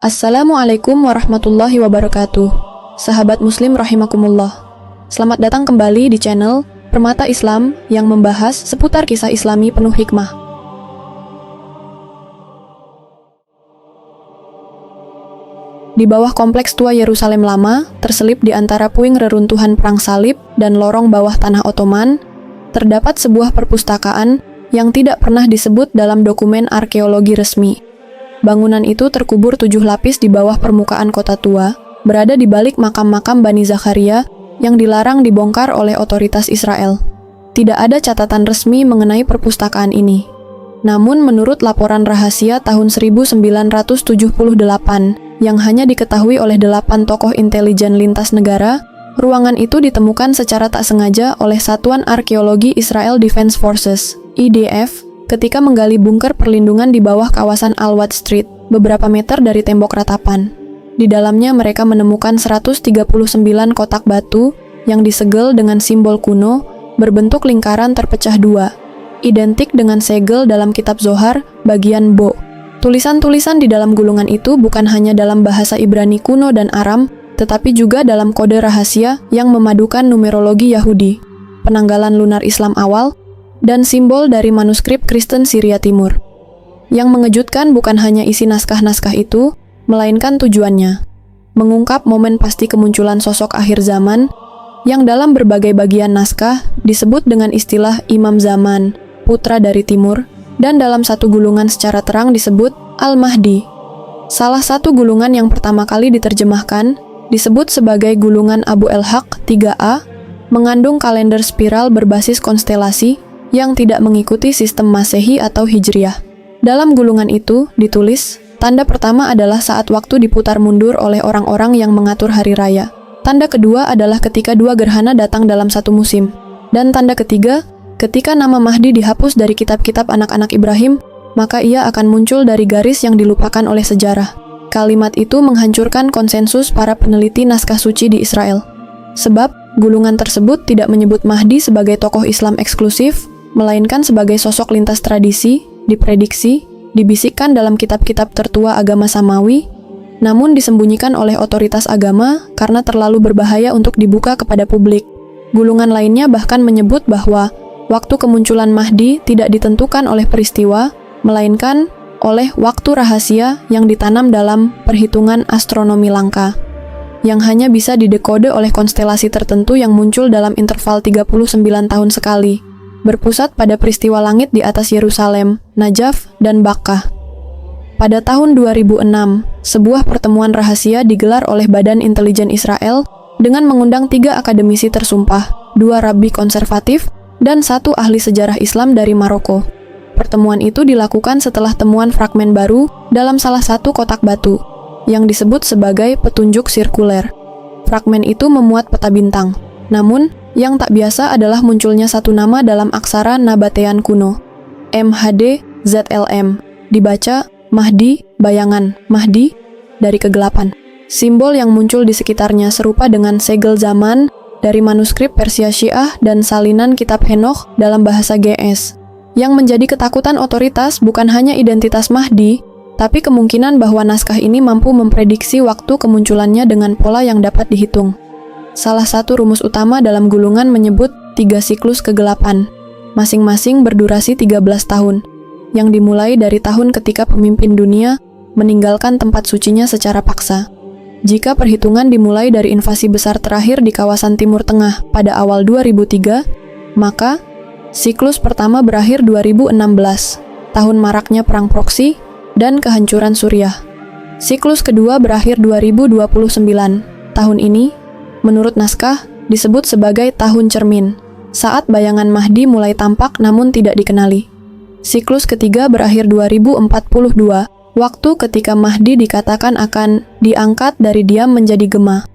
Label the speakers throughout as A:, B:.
A: Assalamualaikum warahmatullahi wabarakatuh. Sahabat muslim rahimakumullah. Selamat datang kembali di channel Permata Islam yang membahas seputar kisah Islami penuh hikmah. Di bawah kompleks tua Yerusalem lama, terselip di antara puing reruntuhan perang salib dan lorong bawah tanah Ottoman, terdapat sebuah perpustakaan yang tidak pernah disebut dalam dokumen arkeologi resmi. Bangunan itu terkubur 7 lapis di bawah permukaan kota tua, berada di balik makam-makam Bani Zakaria yang dilarang dibongkar oleh otoritas Israel. Tidak ada catatan resmi mengenai perpustakaan ini. Namun menurut laporan rahasia tahun 1978 yang hanya diketahui oleh 8 tokoh intelijen lintas negara, ruangan itu ditemukan secara tak sengaja oleh Satuan Arkeologi Israel Defense Forces, IDF, ketika menggali bunker perlindungan di bawah kawasan Al-Wad Street, beberapa meter dari tembok ratapan. Di dalamnya mereka menemukan 139 kotak batu yang disegel dengan simbol kuno berbentuk lingkaran terpecah dua, identik dengan segel dalam kitab Zohar bagian Bo. Tulisan-tulisan di dalam gulungan itu bukan hanya dalam bahasa Ibrani kuno dan Aram, tetapi juga dalam kode rahasia yang memadukan numerologi Yahudi, penanggalan lunar Islam awal, dan simbol dari manuskrip Kristen Syria Timur. Yang mengejutkan bukan hanya isi naskah-naskah itu, melainkan tujuannya. Mengungkap momen pasti kemunculan sosok akhir zaman, yang dalam berbagai bagian naskah disebut dengan istilah Imam Zaman, putra dari Timur, dan dalam satu gulungan secara terang disebut Al-Mahdi. Salah satu gulungan yang pertama kali diterjemahkan disebut sebagai gulungan Abu El-Haq 3A, mengandung kalender spiral berbasis konstelasi yang tidak mengikuti sistem Masehi atau Hijriah. Dalam gulungan itu ditulis, tanda pertama adalah saat waktu diputar mundur oleh orang-orang yang mengatur hari raya. Tanda kedua adalah ketika 2 gerhana datang dalam satu musim. Dan tanda ketiga, ketika nama Mahdi dihapus dari kitab-kitab anak-anak Ibrahim, maka ia akan muncul dari garis yang dilupakan oleh sejarah. Kalimat itu menghancurkan konsensus para peneliti naskah suci di Israel. Sebab, gulungan tersebut tidak menyebut Mahdi sebagai tokoh Islam eksklusif, melainkan sebagai sosok lintas tradisi, diprediksi, dibisikkan dalam kitab-kitab tertua agama Samawi, namun disembunyikan oleh otoritas agama karena terlalu berbahaya untuk dibuka kepada publik. Gulungan lainnya bahkan menyebut bahwa waktu kemunculan Mahdi tidak ditentukan oleh peristiwa, melainkan oleh waktu rahasia yang ditanam dalam perhitungan astronomi langka, yang hanya bisa didekode oleh konstelasi tertentu yang muncul dalam interval 39 tahun sekali, berpusat pada peristiwa langit di atas Yerusalem, Najaf, dan Bakkah. Pada tahun 2006, sebuah pertemuan rahasia digelar oleh Badan Intelijen Israel dengan mengundang 3 akademisi tersumpah, 2 rabi konservatif, dan 1 ahli sejarah Islam dari Maroko. Pertemuan itu dilakukan setelah temuan fragmen baru dalam salah satu kotak batu, yang disebut sebagai petunjuk sirkuler. Fragmen itu memuat peta bintang, namun yang tak biasa adalah munculnya satu nama dalam aksara Nabatean kuno, MHD ZLM, dibaca Mahdi, bayangan, Mahdi, dari kegelapan. Simbol yang muncul di sekitarnya serupa dengan segel zaman dari manuskrip Persia Syiah dan salinan kitab Henokh dalam bahasa GS. Yang menjadi ketakutan otoritas bukan hanya identitas Mahdi, tapi kemungkinan bahwa naskah ini mampu memprediksi waktu kemunculannya dengan pola yang dapat dihitung. Salah satu rumus utama dalam gulungan menyebut 3 siklus kegelapan, masing-masing berdurasi 13 tahun, yang dimulai dari tahun ketika pemimpin dunia meninggalkan tempat sucinya secara paksa. Jika perhitungan dimulai dari invasi besar terakhir di kawasan Timur Tengah pada awal 2003, maka siklus pertama berakhir 2016, tahun maraknya perang proksi dan kehancuran Suriah. Siklus kedua berakhir 2029, tahun ini, menurut naskah, disebut sebagai tahun cermin, saat bayangan Mahdi mulai tampak namun tidak dikenali. Siklus ketiga berakhir 2042, waktu ketika Mahdi dikatakan akan diangkat dari diam menjadi gema.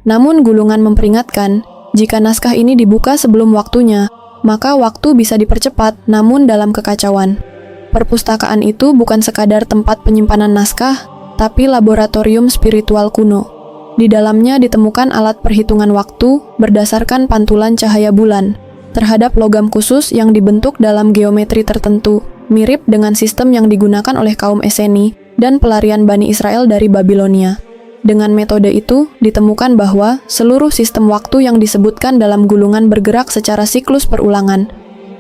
A: Namun gulungan memperingatkan, jika naskah ini dibuka sebelum waktunya, maka waktu bisa dipercepat namun dalam kekacauan. Perpustakaan itu bukan sekadar tempat penyimpanan naskah, tapi laboratorium spiritual kuno. Di dalamnya ditemukan alat perhitungan waktu berdasarkan pantulan cahaya bulan terhadap logam khusus yang dibentuk dalam geometri tertentu, mirip dengan sistem yang digunakan oleh kaum Esseni dan pelarian Bani Israel dari Babilonia. Dengan metode itu, ditemukan bahwa seluruh sistem waktu yang disebutkan dalam gulungan bergerak secara siklus perulangan.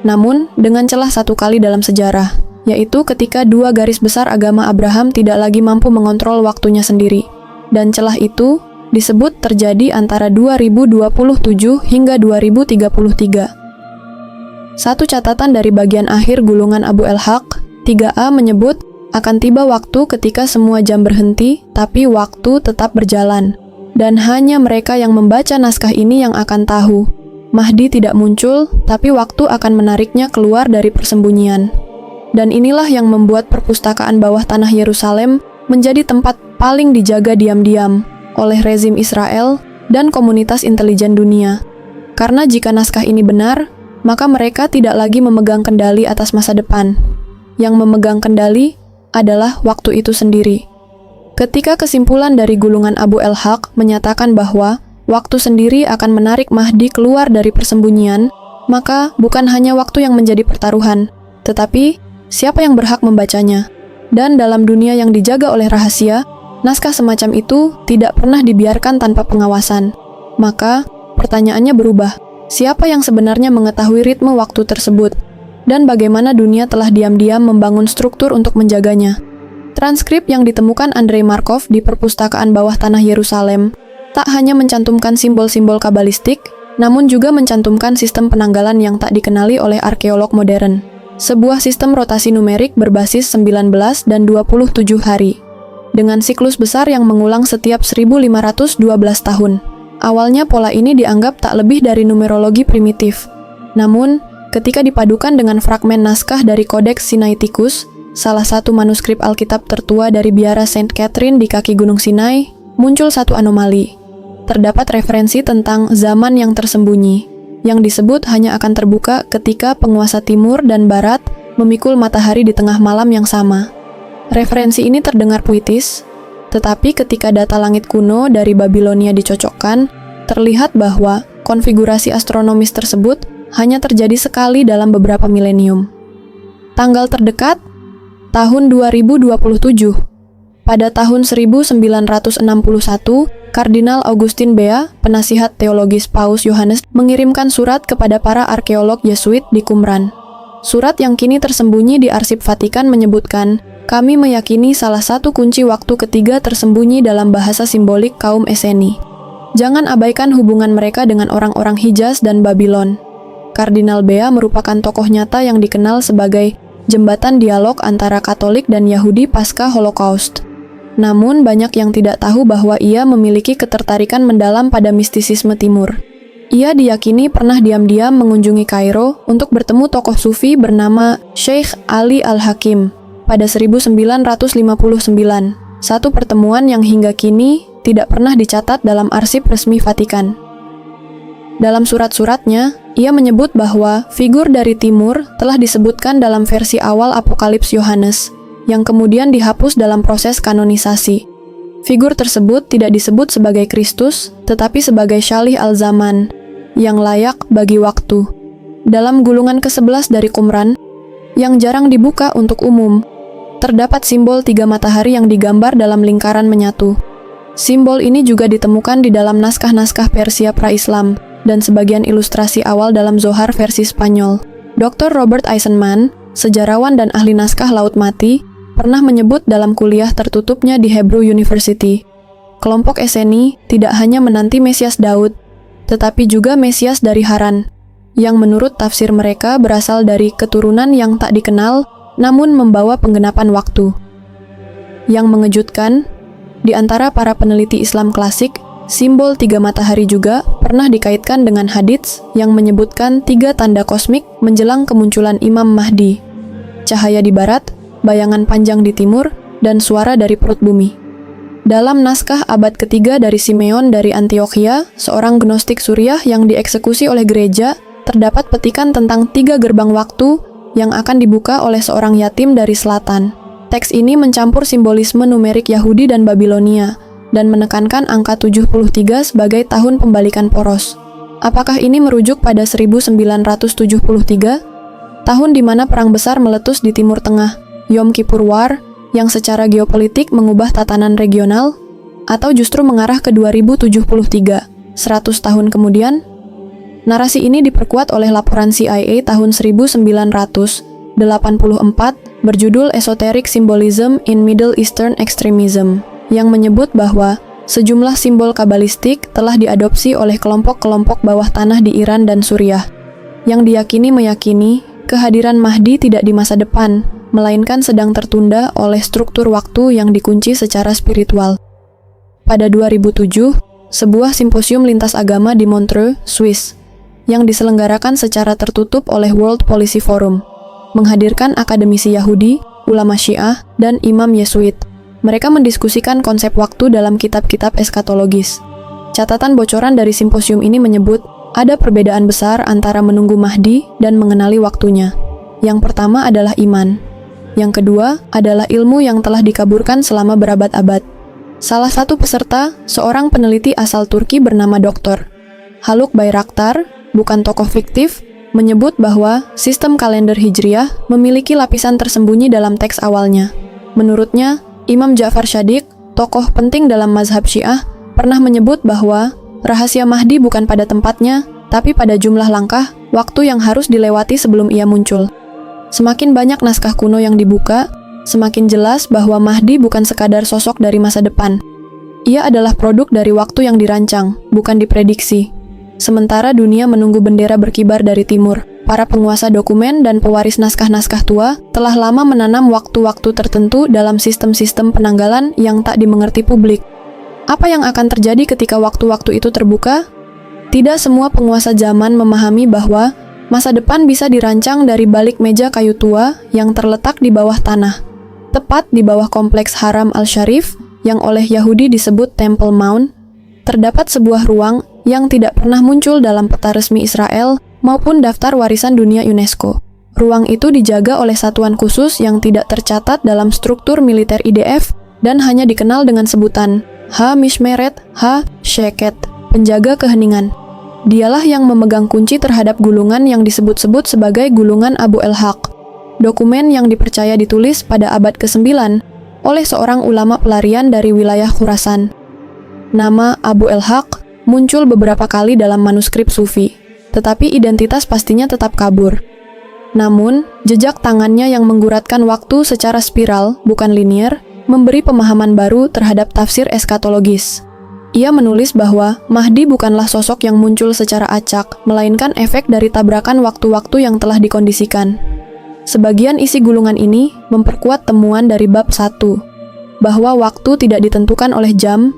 A: Namun, dengan celah satu kali dalam sejarah, yaitu ketika dua garis besar agama Abraham tidak lagi mampu mengontrol waktunya sendiri. Dan celah itu disebut terjadi antara 2027 hingga 2033. Satu catatan dari bagian akhir gulungan Abu el-Haq, 3a menyebut akan tiba waktu ketika semua jam berhenti, tapi waktu tetap berjalan. Dan hanya mereka yang membaca naskah ini yang akan tahu. Mahdi tidak muncul, tapi waktu akan menariknya keluar dari persembunyian. Dan inilah yang membuat perpustakaan bawah tanah Yerusalem menjadi tempat paling dijaga diam-diam oleh rezim Israel dan komunitas intelijen dunia. Karena jika naskah ini benar, maka mereka tidak lagi memegang kendali atas masa depan. Yang memegang kendali adalah waktu itu sendiri. Ketika kesimpulan dari gulungan Abu el-Haq menyatakan bahwa waktu sendiri akan menarik Mahdi keluar dari persembunyian, maka bukan hanya waktu yang menjadi pertaruhan, tetapi siapa yang berhak membacanya. Dan dalam dunia yang dijaga oleh rahasia, naskah semacam itu tidak pernah dibiarkan tanpa pengawasan. Maka, pertanyaannya berubah. Siapa yang sebenarnya mengetahui ritme waktu tersebut? Dan bagaimana dunia telah diam-diam membangun struktur untuk menjaganya? Transkrip yang ditemukan Andrei Markov di perpustakaan bawah tanah Yerusalem tak hanya mencantumkan simbol-simbol kabalistik, namun juga mencantumkan sistem penanggalan yang tak dikenali oleh arkeolog modern. Sebuah sistem rotasi numerik berbasis 19 dan 27 hari, dengan siklus besar yang mengulang setiap 1512 tahun. Awalnya pola ini dianggap tak lebih dari numerologi primitif. Namun, ketika dipadukan dengan fragmen naskah dari Kodeks Sinaiticus, salah satu manuskrip Alkitab tertua dari biara Saint Catherine di kaki Gunung Sinai, muncul satu anomali. Terdapat referensi tentang zaman yang tersembunyi, yang disebut hanya akan terbuka ketika penguasa timur dan barat memikul matahari di tengah malam yang sama. Referensi ini terdengar puitis, tetapi ketika data langit kuno dari Babilonia dicocokkan, terlihat bahwa konfigurasi astronomis tersebut hanya terjadi sekali dalam beberapa milenium. Tanggal terdekat, tahun 2027. Pada tahun 1961, Kardinal Augustin Bea, penasihat teologis Paus Yohanes, mengirimkan surat kepada para arkeolog Yesuit di Qumran. Surat yang kini tersembunyi di Arsip Vatikan menyebutkan, "Kami meyakini salah satu kunci waktu ketiga tersembunyi dalam bahasa simbolik kaum Esseni. Jangan abaikan hubungan mereka dengan orang-orang Hijaz dan Babylon." Kardinal Bea merupakan tokoh nyata yang dikenal sebagai jembatan dialog antara Katolik dan Yahudi pasca Holocaust. Namun, banyak yang tidak tahu bahwa ia memiliki ketertarikan mendalam pada mistisisme Timur. Ia diyakini pernah diam-diam mengunjungi Kairo untuk bertemu tokoh Sufi bernama Sheikh Ali Al-Hakim pada 1959, satu pertemuan yang hingga kini tidak pernah dicatat dalam arsip resmi Vatikan. Dalam surat-suratnya, ia menyebut bahwa figur dari Timur telah disebutkan dalam versi awal Apokalips Yohanes, yang kemudian dihapus dalam proses kanonisasi. Figur tersebut tidak disebut sebagai Kristus, tetapi sebagai Syalih al-Zaman, yang layak bagi waktu. Dalam gulungan ke-11 dari Qumran, yang jarang dibuka untuk umum, terdapat simbol 3 matahari yang digambar dalam lingkaran menyatu. Simbol ini juga ditemukan di dalam naskah-naskah Persia pra-Islam, dan sebagian ilustrasi awal dalam Zohar versi Spanyol. Dr. Robert Eisenman, sejarawan dan ahli naskah Laut Mati, pernah menyebut dalam kuliah tertutupnya di Hebrew University, kelompok Esseni tidak hanya menanti Mesias Daud, tetapi juga Mesias dari Haran, yang menurut tafsir mereka berasal dari keturunan yang tak dikenal, namun membawa penggenapan waktu. Yang mengejutkan, di antara para peneliti Islam klasik, simbol 3 matahari juga pernah dikaitkan dengan hadits yang menyebutkan 3 tanda kosmik menjelang kemunculan Imam Mahdi. Cahaya di barat, bayangan panjang di timur, dan suara dari perut bumi. Dalam naskah abad ketiga dari Simeon dari Antioquia, seorang gnostik Suriah yang dieksekusi oleh gereja, terdapat petikan tentang 3 gerbang waktu yang akan dibuka oleh seorang yatim dari selatan. Teks ini mencampur simbolisme numerik Yahudi dan Babilonia, dan menekankan angka 73 sebagai tahun pembalikan poros. Apakah ini merujuk pada 1973? Tahun di mana perang besar meletus di Timur Tengah, Yom Kippur War, yang secara geopolitik mengubah tatanan regional, atau justru mengarah ke 2073, 100 tahun kemudian? Narasi ini diperkuat oleh laporan CIA tahun 1984 berjudul Esoteric Symbolism in Middle Eastern Extremism, yang menyebut bahwa sejumlah simbol kabalistik telah diadopsi oleh kelompok-kelompok bawah tanah di Iran dan Suriah, yang meyakini kehadiran Mahdi tidak di masa depan, melainkan sedang tertunda oleh struktur waktu yang dikunci secara spiritual. Pada 2007, sebuah simposium lintas agama di Montreux, Swiss, yang diselenggarakan secara tertutup oleh World Policy Forum, menghadirkan akademisi Yahudi, ulama Syiah, dan imam Yesuit. Mereka mendiskusikan konsep waktu dalam kitab-kitab eskatologis. Catatan bocoran dari simposium ini menyebut ada perbedaan besar antara menunggu Mahdi dan mengenali waktunya. Yang pertama adalah iman. Yang kedua adalah ilmu yang telah dikaburkan selama berabad-abad. Salah satu peserta, seorang peneliti asal Turki bernama Dr. Haluk Bayraktar, bukan tokoh fiktif, menyebut bahwa sistem kalender Hijriah memiliki lapisan tersembunyi dalam teks awalnya. Menurutnya, Imam Ja'far Shadiq, tokoh penting dalam mazhab Syiah, pernah menyebut bahwa rahasia Mahdi bukan pada tempatnya, tapi pada jumlah langkah, waktu yang harus dilewati sebelum ia muncul. Semakin banyak naskah kuno yang dibuka, semakin jelas bahwa Mahdi bukan sekadar sosok dari masa depan. Ia adalah produk dari waktu yang dirancang, bukan diprediksi. Sementara dunia menunggu bendera berkibar dari timur, para penguasa dokumen dan pewaris naskah-naskah tua telah lama menanam waktu-waktu tertentu dalam sistem-sistem penanggalan yang tak dimengerti publik. Apa yang akan terjadi ketika waktu-waktu itu terbuka? Tidak semua penguasa zaman memahami bahwa masa depan bisa dirancang dari balik meja kayu tua yang terletak di bawah tanah. Tepat di bawah kompleks Haram al-Sharif, yang oleh Yahudi disebut Temple Mount, terdapat sebuah ruang yang tidak pernah muncul dalam peta resmi Israel maupun daftar warisan dunia UNESCO. Ruang itu dijaga oleh satuan khusus yang tidak tercatat dalam struktur militer IDF dan hanya dikenal dengan sebutan Ha-Mishmeret Ha-Sheket, penjaga keheningan. Dialah yang memegang kunci terhadap gulungan yang disebut-sebut sebagai Gulungan Abu el-Haq, dokumen yang dipercaya ditulis pada abad ke-9 oleh seorang ulama pelarian dari wilayah Khurasan. Nama Abu el-Haq muncul beberapa kali dalam manuskrip Sufi, tetapi identitas pastinya tetap kabur. Namun, jejak tangannya yang mengguratkan waktu secara spiral, bukan linier, memberi pemahaman baru terhadap tafsir eskatologis. Ia menulis bahwa Mahdi bukanlah sosok yang muncul secara acak, melainkan efek dari tabrakan waktu-waktu yang telah dikondisikan. Sebagian isi gulungan ini memperkuat temuan dari bab 1, bahwa waktu tidak ditentukan oleh jam,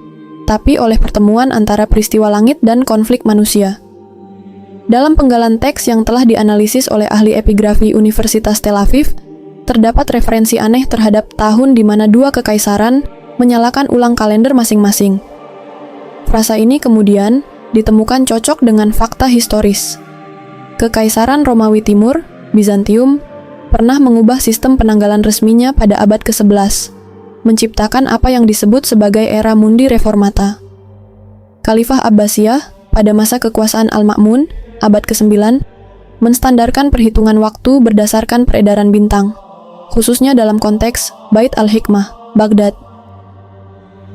A: tapi oleh pertemuan antara peristiwa langit dan konflik manusia. Dalam penggalan teks yang telah dianalisis oleh ahli epigrafi Universitas Tel Aviv, terdapat referensi aneh terhadap tahun di mana dua kekaisaran menyalakan ulang kalender masing-masing. Frasa ini kemudian ditemukan cocok dengan fakta historis. Kekaisaran Romawi Timur, Bizantium, pernah mengubah sistem penanggalan resminya pada abad ke-11, menciptakan apa yang disebut sebagai era Mundi Reformata. Khalifah Abbasiyah pada masa kekuasaan Al-Ma'mun, abad ke-9, menstandarkan perhitungan waktu berdasarkan peredaran bintang, khususnya dalam konteks Bait al-Hikmah, Baghdad.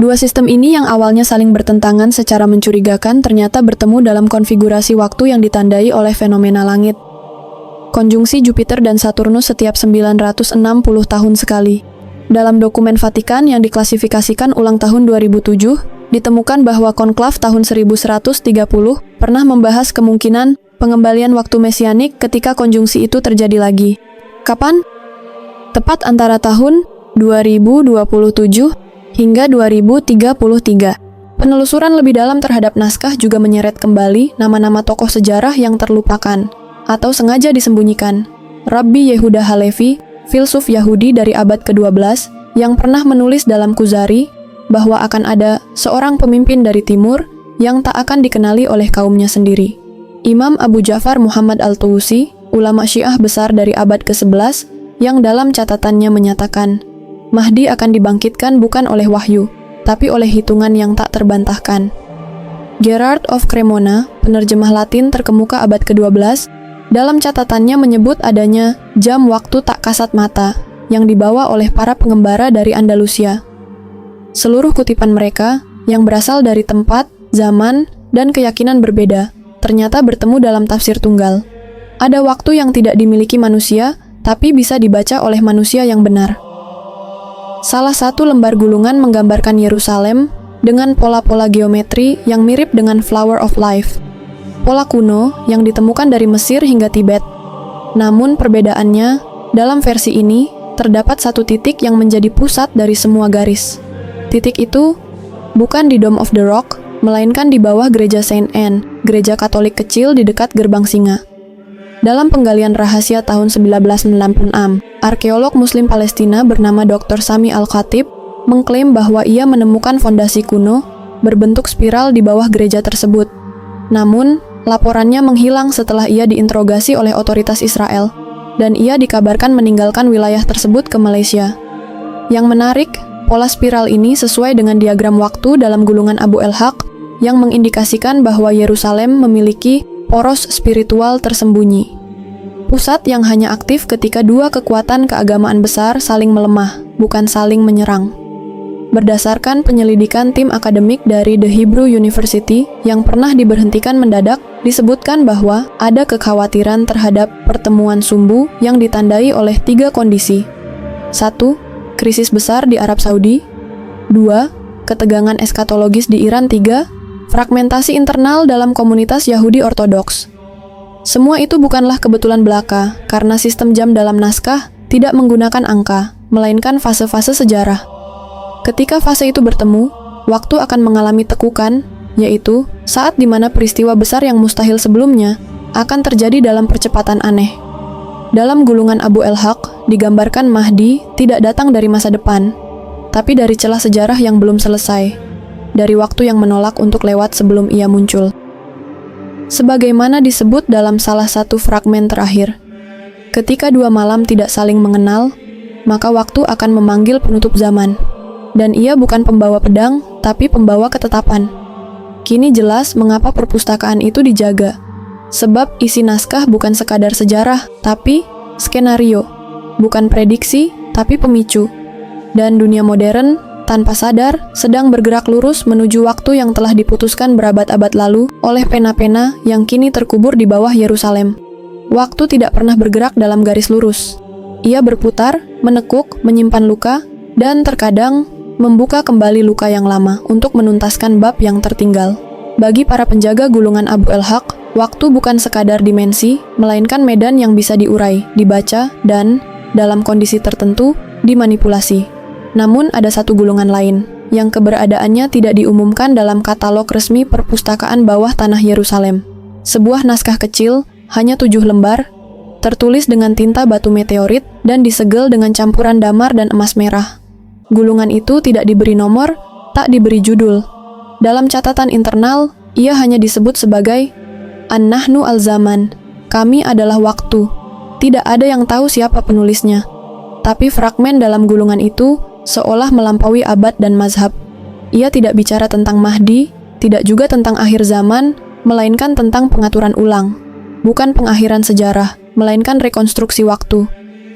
A: Dua sistem ini yang awalnya saling bertentangan secara mencurigakan ternyata bertemu dalam konfigurasi waktu yang ditandai oleh fenomena langit. Konjungsi Jupiter dan Saturnus setiap 960 tahun sekali. Dalam dokumen Vatikan yang diklasifikasikan ulang tahun 2007, ditemukan bahwa konklav tahun 1130 pernah membahas kemungkinan pengembalian waktu mesianik ketika konjungsi itu terjadi lagi. Kapan? Tepat antara tahun 2027 hingga 2033. Penelusuran lebih dalam terhadap naskah juga menyeret kembali nama-nama tokoh sejarah yang terlupakan atau sengaja disembunyikan. Rabbi Yehuda Halevi, filsuf Yahudi dari abad ke-12, yang pernah menulis dalam Kuzari bahwa akan ada seorang pemimpin dari timur yang tak akan dikenali oleh kaumnya sendiri. Imam Abu Ja'far Muhammad al-Tusi, ulama Syiah besar dari abad ke-11, yang dalam catatannya menyatakan, Mahdi akan dibangkitkan bukan oleh wahyu, tapi oleh hitungan yang tak terbantahkan. Gerard of Cremona, penerjemah Latin terkemuka abad ke-12, dalam catatannya menyebut adanya jam waktu tak kasat mata, yang dibawa oleh para pengembara dari Andalusia. Seluruh kutipan mereka, yang berasal dari tempat, zaman, dan keyakinan berbeda, ternyata bertemu dalam tafsir tunggal. Ada waktu yang tidak dimiliki manusia, tapi bisa dibaca oleh manusia yang benar. Salah satu lembar gulungan menggambarkan Yerusalem dengan pola-pola geometri yang mirip dengan Flower of Life. Pola kuno yang ditemukan dari Mesir hingga Tibet. Namun perbedaannya, dalam versi ini, terdapat satu titik yang menjadi pusat dari semua garis. Titik itu bukan di Dome of the Rock, melainkan di bawah gereja Saint Anne, gereja Katolik kecil di dekat Gerbang Singa. Dalam penggalian rahasia tahun 1996, arkeolog Muslim Palestina bernama Dr. Sami Al-Khatib mengklaim bahwa ia menemukan fondasi kuno berbentuk spiral di bawah gereja tersebut. Namun, laporannya menghilang setelah ia diinterogasi oleh otoritas Israel, dan ia dikabarkan meninggalkan wilayah tersebut ke Malaysia. Yang menarik, pola spiral ini sesuai dengan diagram waktu dalam gulungan Abu el-Haq yang mengindikasikan bahwa Yerusalem memiliki poros spiritual tersembunyi. Pusat yang hanya aktif ketika dua kekuatan keagamaan besar saling melemah, bukan saling menyerang. Berdasarkan penyelidikan tim akademik dari The Hebrew University yang pernah diberhentikan mendadak, disebutkan bahwa ada kekhawatiran terhadap pertemuan sumbu yang ditandai oleh 3 kondisi. 1. Krisis besar di Arab Saudi. 2. Ketegangan eskatologis di Iran. 3. Fragmentasi internal dalam komunitas Yahudi Ortodoks. Semua itu bukanlah kebetulan belaka, karena sistem jam dalam naskah tidak menggunakan angka, melainkan fase-fase sejarah. Ketika fase itu bertemu, waktu akan mengalami tekukan, yaitu saat di mana peristiwa besar yang mustahil sebelumnya akan terjadi dalam percepatan aneh. Dalam gulungan Abu el-Haq, digambarkan Mahdi tidak datang dari masa depan, tapi dari celah sejarah yang belum selesai, dari waktu yang menolak untuk lewat sebelum ia muncul. Sebagaimana disebut dalam salah satu fragmen terakhir, ketika 2 malam tidak saling mengenal, maka waktu akan memanggil penutup zaman. Dan ia bukan pembawa pedang, tapi pembawa ketetapan. Kini jelas mengapa perpustakaan itu dijaga. Sebab isi naskah bukan sekadar sejarah, tapi skenario. Bukan prediksi, tapi pemicu. Dan dunia modern, tanpa sadar, sedang bergerak lurus menuju waktu yang telah diputuskan berabad-abad lalu oleh pena-pena yang kini terkubur di bawah Yerusalem. Waktu tidak pernah bergerak dalam garis lurus. Ia berputar, menekuk, menyimpan luka, dan terkadang membuka kembali luka yang lama untuk menuntaskan bab yang tertinggal. Bagi para penjaga gulungan Abu el-Haq, waktu bukan sekadar dimensi, melainkan medan yang bisa diurai, dibaca, dan, dalam kondisi tertentu, dimanipulasi. Namun ada satu gulungan lain, yang keberadaannya tidak diumumkan dalam katalog resmi perpustakaan bawah tanah Yerusalem. Sebuah naskah kecil, hanya 7 lembar, tertulis dengan tinta batu meteorit dan disegel dengan campuran damar dan emas merah. Gulungan itu tidak diberi nomor, tak diberi judul. Dalam catatan internal, ia hanya disebut sebagai An-Nahnu al-Zaman, kami adalah waktu. Tidak ada yang tahu siapa penulisnya. Tapi fragmen dalam gulungan itu seolah melampaui abad dan mazhab. Ia tidak bicara tentang Mahdi, tidak juga tentang akhir zaman, melainkan tentang pengaturan ulang. Bukan pengakhiran sejarah, melainkan rekonstruksi waktu.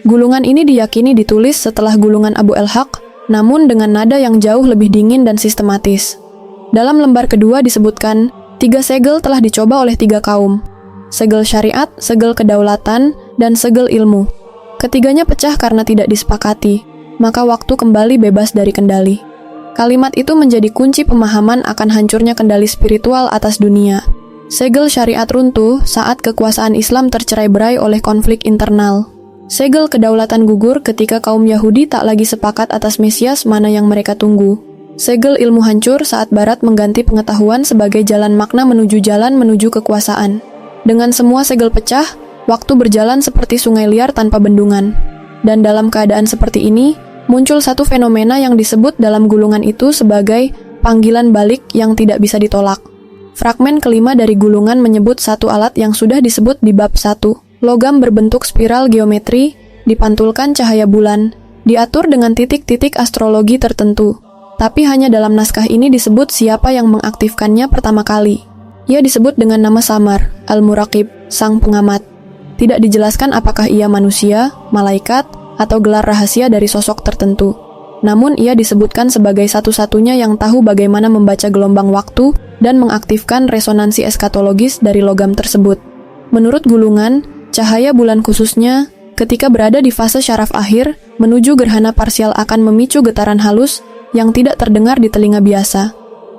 A: Gulungan ini diyakini ditulis setelah gulungan Abu el-Haq, namun dengan nada yang jauh lebih dingin dan sistematis. Dalam lembar kedua disebutkan, 3 segel telah dicoba oleh 3 kaum. Segel syariat, segel kedaulatan, dan segel ilmu. Ketiganya pecah karena tidak disepakati, maka waktu kembali bebas dari kendali. Kalimat itu menjadi kunci pemahaman akan hancurnya kendali spiritual atas dunia. Segel syariat runtuh saat kekuasaan Islam tercerai-berai oleh konflik internal. Segel kedaulatan gugur ketika kaum Yahudi tak lagi sepakat atas Mesias mana yang mereka tunggu. Segel ilmu hancur saat Barat mengganti pengetahuan sebagai jalan makna menuju kekuasaan. Dengan semua segel pecah, waktu berjalan seperti sungai liar tanpa bendungan. Dan dalam keadaan seperti ini, muncul satu fenomena yang disebut dalam gulungan itu sebagai panggilan balik yang tidak bisa ditolak. Fragmen kelima dari gulungan menyebut satu alat yang sudah disebut di bab 1. Logam berbentuk spiral geometri, dipantulkan cahaya bulan, diatur dengan titik-titik astrologi tertentu. Tapi hanya dalam naskah ini disebut siapa yang mengaktifkannya pertama kali. Ia disebut dengan nama samar, Al-Muraqib, sang pengamat. Tidak dijelaskan apakah ia manusia, malaikat, atau gelar rahasia dari sosok tertentu. Namun ia disebutkan sebagai satu-satunya yang tahu bagaimana membaca gelombang waktu dan mengaktifkan resonansi eskatologis dari logam tersebut. Menurut gulungan, cahaya bulan khususnya ketika berada di fase syaraf akhir menuju gerhana parsial akan memicu getaran halus yang tidak terdengar di telinga biasa,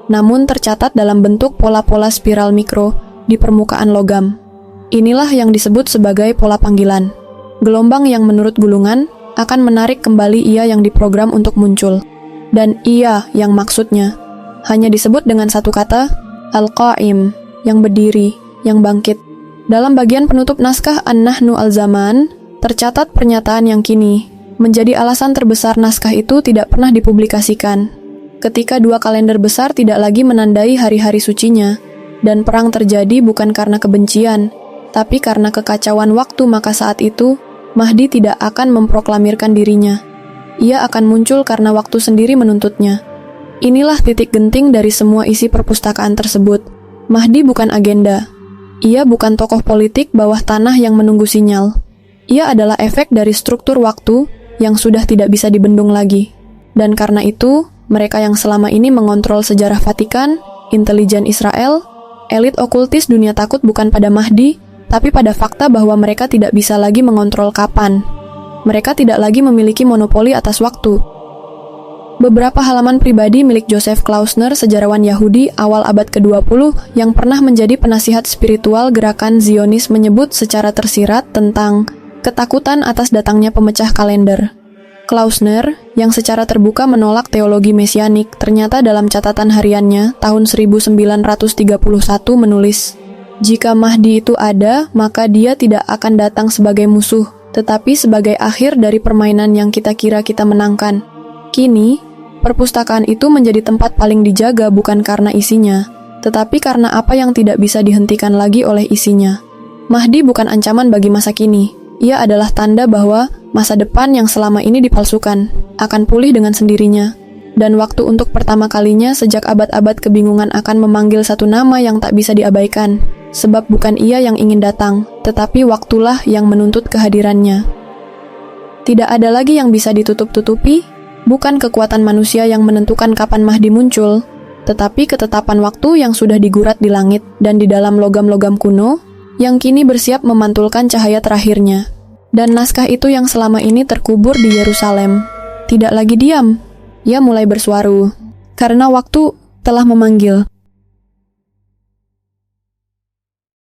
A: namun tercatat dalam bentuk pola-pola spiral mikro di permukaan logam. Inilah yang disebut sebagai pola panggilan. Gelombang yang menurut gulungan akan menarik kembali ia yang diprogram untuk muncul. Dan ia yang maksudnya hanya disebut dengan satu kata, Al-Qa'im, yang berdiri, yang bangkit. Dalam bagian penutup naskah An-Nahnu Al-Zaman, tercatat pernyataan yang kini menjadi alasan terbesar naskah itu tidak pernah dipublikasikan. Ketika dua kalender besar tidak lagi menandai hari-hari sucinya, dan perang terjadi bukan karena kebencian, tapi karena kekacauan waktu, maka saat itu, Mahdi tidak akan memproklamirkan dirinya. Ia akan muncul karena waktu sendiri menuntutnya. Inilah titik genting dari semua isi perpustakaan tersebut. Mahdi bukan agenda. Ia bukan tokoh politik bawah tanah yang menunggu sinyal. Ia adalah efek dari struktur waktu yang sudah tidak bisa dibendung lagi. Dan karena itu, mereka yang selama ini mengontrol sejarah Vatikan, intelijen Israel, elit okultis dunia takut bukan pada Mahdi, tapi pada fakta bahwa mereka tidak bisa lagi mengontrol kapan. Mereka tidak lagi memiliki monopoli atas waktu. Beberapa halaman pribadi milik Joseph Klausner, sejarawan Yahudi awal abad ke-20 yang pernah menjadi penasihat spiritual gerakan Zionis, menyebut secara tersirat tentang ketakutan atas datangnya pemecah kalender. Klausner, yang secara terbuka menolak teologi mesianik, ternyata dalam catatan hariannya tahun 1931 menulis, "Jika Mahdi itu ada, maka dia tidak akan datang sebagai musuh, tetapi sebagai akhir dari permainan yang kita kira kita menangkan." Kini, perpustakaan itu menjadi tempat paling dijaga bukan karena isinya, tetapi karena apa yang tidak bisa dihentikan lagi oleh isinya. Mahdi bukan ancaman bagi masa kini. Ia adalah tanda bahwa masa depan yang selama ini dipalsukan akan pulih dengan sendirinya. Dan waktu untuk pertama kalinya sejak abad-abad kebingungan akan memanggil satu nama yang tak bisa diabaikan. Sebab bukan ia yang ingin datang, tetapi waktulah yang menuntut kehadirannya. Tidak ada lagi yang bisa ditutup-tutupi, bukan kekuatan manusia yang menentukan kapan Mahdi muncul, tetapi ketetapan waktu yang sudah digurat di langit dan di dalam logam-logam kuno, yang kini bersiap memantulkan cahaya terakhirnya. Dan naskah itu yang selama ini terkubur di Yerusalem tidak lagi diam. Ia mulai bersuara, karena waktu telah memanggil.